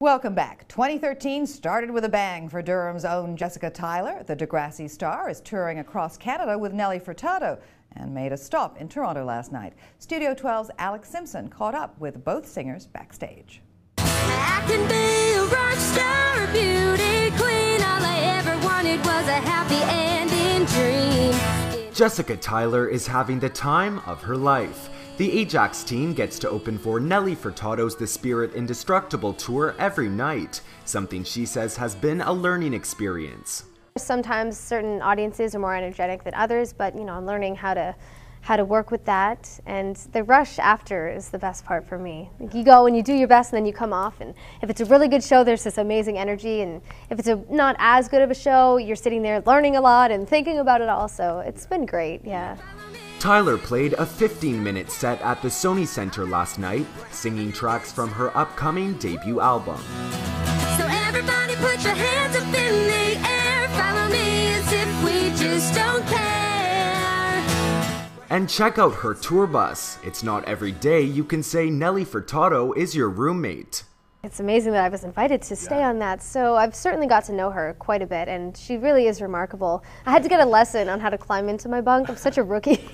Welcome back. 2013 started with a bang for Durham's own Jessica Tyler. The Degrassi star is touring across Canada with Nelly Furtado and made a stop in Toronto last night. Studio 12's Alex Simpson caught up with both singers backstage. I can be a rock star, a beauty queen. All I ever wanted was a happy ending dream. Jessica Tyler is having the time of her life. The Ajax team gets to open for Nelly Furtado's The Spirit Indestructible tour every night, something she says has been a learning experience. Sometimes certain audiences are more energetic than others, but I'm learning how to work with that, and the rush after is the best part for me. You go and you do your best and then you come off, and if it's a really good show there's this amazing energy, and if it's not as good of a show you're sitting there learning a lot and thinking about it all, so it's been great, yeah. Tyler played a 15-minute set at the Sony Centre last night, singing tracks from her upcoming debut album. So everybody put your hands up in the air, follow me as if we just don't care. And check out her tour bus. It's not every day you can say Nelly Furtado is your roommate. It's amazing that I was invited to stay on that, so I've certainly got to know her quite a bit, and she really is remarkable. I had to get a lesson on how to climb into my bunk. I'm such a rookie.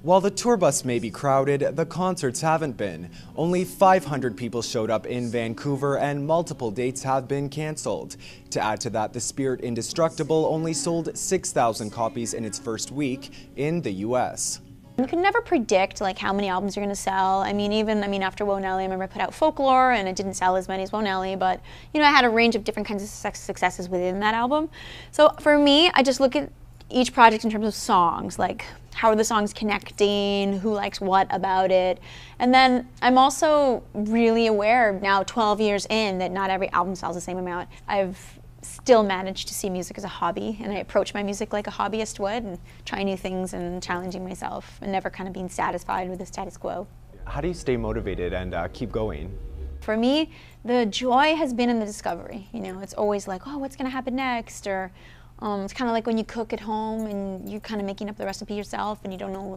While the tour bus may be crowded, the concerts haven't been. Only 500 people showed up in Vancouver and multiple dates have been cancelled. To add to that, The Spirit Indestructible only sold 6,000 copies in its first week in the US. You can never predict how many albums you're going to sell. Even after Whoa Nelly, I remember I put out Folklore and it didn't sell as many as Whoa Nelly, but I had a range of different kinds of successes within that album. So for me, I just look at each project in terms of songs, how are the songs connecting, who likes what about it. And then I'm also really aware now, 12 years in, that not every album sells the same amount. I've still managed to see music as a hobby, and I approach my music like a hobbyist would, and try new things and challenging myself, and never kind of being satisfied with the status quo. How do you stay motivated and keep going? For me, the joy has been in the discovery. It's always oh, what's going to happen next? Or it's kind of like when you cook at home and you're kind of making up the recipe yourself and you don't know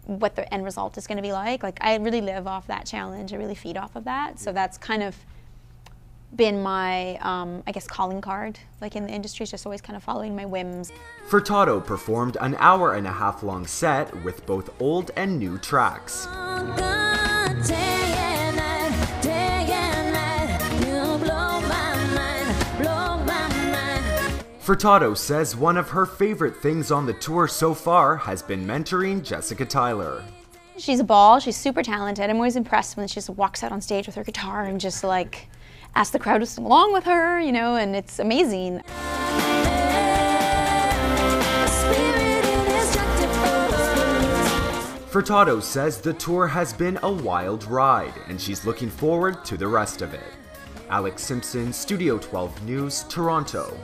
what the end result is going to be like. I really live off that challenge. I really feed off of that. So that's kind of been my, I guess, calling card. In the industry, it's just always kind of following my whims. Furtado performed an hour-and-a-half-long set with both old and new tracks. Furtado says one of her favorite things on the tour so far has been mentoring Jessica Tyler. She's a ball, she's super talented. I'm always impressed when she just walks out on stage with her guitar and just asks the crowd to sing along with her, and it's amazing. Furtado says the tour has been a wild ride, and she's looking forward to the rest of it. Alex Simpson, Studio 12 News, Toronto.